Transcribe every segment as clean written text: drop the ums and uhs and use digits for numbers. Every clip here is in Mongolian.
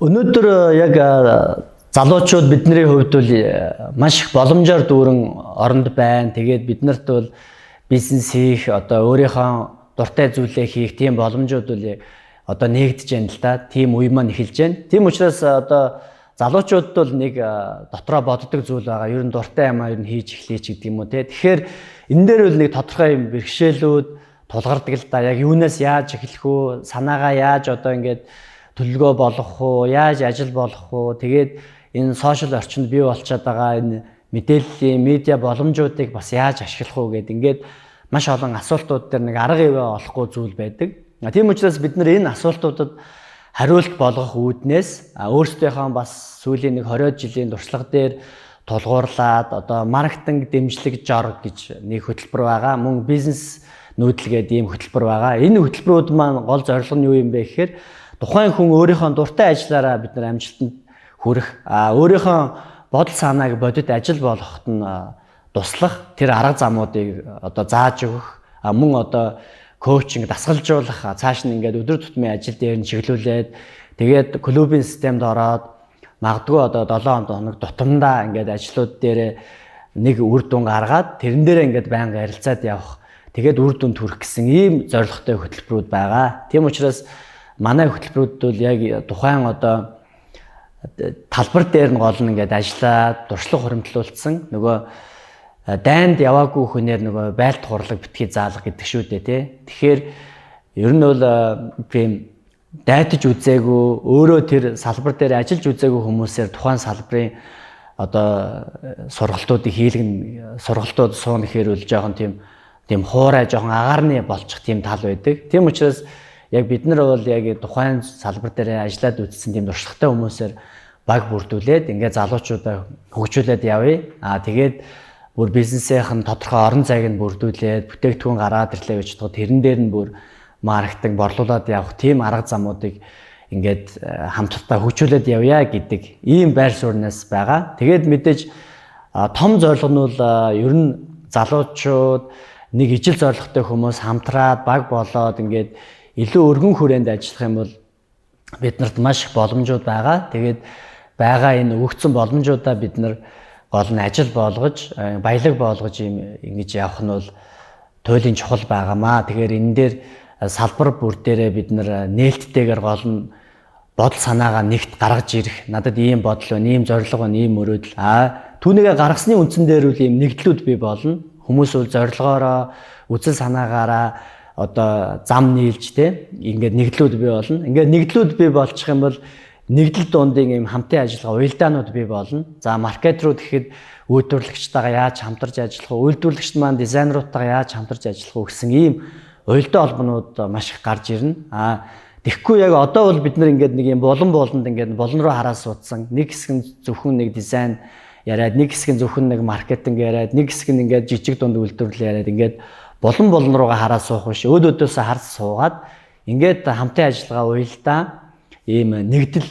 Өнөөдөр яг залуучууд бидний хувьд бол маш их боломжоор дүүрэн оронд байна. Тэгээд бид нарт бол бизнес хийх, одоо өөрийнхөө дуртай зүйлээ хийх тийм боломжууд бол одоо нэгдэж байна л да. Тийм үе маань эхэлж байна. Тийм учраас одоо залуучуудад бол нэг дотроо боддог зүйл байгаа. Ер нь дуртай юм ер нь хийж эхлэе гэдэг юм уу те. Тэгэхээр энэ дээр бол нэг тодорхой юм бэрхшээлүүд тулгардаг л да. Яг юунаас яаж эхлэх үү? Санаагаа яаж одоо ингээд төлөвлөгөө болгох уу? Яаж ажил болгох уу? Тэгээд энэ сошиал орчинд бий болчиход байгаа энэ мэдээллийн медиа боломжуудыг бас яаж ашиглах уу гэдэг ингээд маш олон асуултууд дээр нэг арга ивэ олохгүй зүйл байдаг. Тийм учраас бид нар энэ асуултуудад хариулт болгох үүднээс өөрсдийнхөө бас сүүлийн нэг 20 жилийн туршлага дээр тулгуурлаад одоо маркетинг дэмжлэг жор гэж нэг хөтөлбөр байгаа. Мөн бизнес нүүдэлгээд ийм хөтөлбөр байгаа. Энэ хөтөлбөрүүд маань гол зорилго нь юу юм бэ гэхээр тухайн хүн өөрийнхөө дуртай ажиллаараа бид нар амжилтанд хүрэх, өөрийнхөө бодол санааг бодит ажил болгоход нь туслах тэр арга замуудыг одоо зааж өгөх, мөн одоо коучинг дасгалжуулах, цааш нь ингээд өдөр тутмын ажил дээр нь чиглүүлээд тэгээд клубын системд ороод магадгүй одоо 7 хоног тутамдаа ингээд ажлууд дээр нэг үр дүн гаргаад тэрэн дээрээ ингээд байнга ярилцаад явах. Тэгээд үр дүнд хүрэх гэсэн ийм зорилготой хөтөлбөрүүд байгаа. Тийм учраас манай хөтөлбөрүүд бол яг тухайн одоо талбар дээр нь гол нь ингээд ажиллаад дуршлаг хуримтлуулсан нөгөө дайнд яваагүй хүнээр нөгөө байлт хурлаг битгий заалах гэдэг шүү дээ тий. Тэгэхээр ер нь бол тийм дайтаж үзээгүй өөрөө тэр салбар дээр ажиллаж үзээгүй хүмүүсээр тухайн салбарын одоо сургалтуудыг хийлгэн сургалтууд суун гэхээр үл жоохон тийм хуурай жоохон агаарны болчих тийм тал байдаг. Тийм учраас яг бид нар бол яг тухайн салбар дээр ажиллаад үзсэн тийм туршлагатай хүмүүсээр баг бүрдүүлээд ингээд залуучуудаа хөгжүүлээд явъя. Тэгээд бүр бизнесийнх нь тодорхой орон зайг нь бүрдүүлээд бүтээгдэхүүн гаргаад ирлээ гэж бодоход тэрэн дээр нь бүр маркетинг борлуулад явах тийм арга замуудыг ингээд хамтдаа хөгжүүлээд явъя гэдэг ийм байр сууриас байгаа. Тэгээд мэдээж том зорилго нь бол ер нь залуучууд нэг ижил зорилготой хүмүүс хамтраад баг болоод ингээд илүү өргөн хүрээнд ажиллах юм бол биднэрт маш их боломжууд байгаа. Тэгээд байгаа энэ өгөгдсөн боломжуудаа бид нар гол нь ажил болгож, баялаг болгож ингэж явах нь бол туйлын чухал байгаамаа. Тэгэхээр энэ дээр салбар бүр дээрээ бид нар нээлттэйгээр гол нь бодол санаагаа нэгт гаргаж ирэх. Надад ийм бодол байна, ийм зорилго байна, ийм мөрөөдөл. Түүнийгээ гаргасны үндсэн дээр үл ийм нэгдлүүд бий болно. Хүмүүс бол зорилгоороо, үзэл санаагаараа одоо зам нийлж те ингээд нэгдлүүд бий болно. Ингээд нэгдлүүд бий болчих юм бол нэгдэл дундын ийм хамтын ажиллагаа уялдаанууд бий болно. За маркетрууд гэхэд үйлдвэрлэгчтэйгээ яаж хамтарч ажиллах вэ? Үйлдвэрлэгчд маань дизайнеруудтайгаа яаж хамтарч ажиллах вэ гэсэн ийм уялдаа холбоонууд маш их гарч ирнэ. Тэгэхгүй яг одоо бол бид нар ингээд нэг юм болон ингээд болон руу хараа суудсан. Нэг хэсэг нь зөвхөн нэг дизайн яриад, нэг хэсэг нь зөвхөн нэг маркетинг яриад, нэг хэсэг нь ингээд жижиг дунд үйлдвэрлэл яриад ингээд болон руугаа хараа суух биш. Өөдөөдөөсөө харж суугаад ингээд хамтын ажиллагаа уялдаа ийм нэгдэл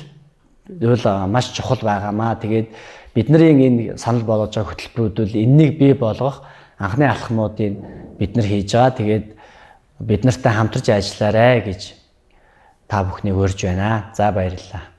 бол маш чухал байгаамаа. Тэгээд бидний энэ санал болгож байгаа хөтөлбөрүүд бол энэнийг бий болгох анхны алхмуудыг бид нар хийж байгаа. Тэгээд бид нартай хамтарч ажиллаарай гэж та бүхнийг урьж байна. За баярлалаа.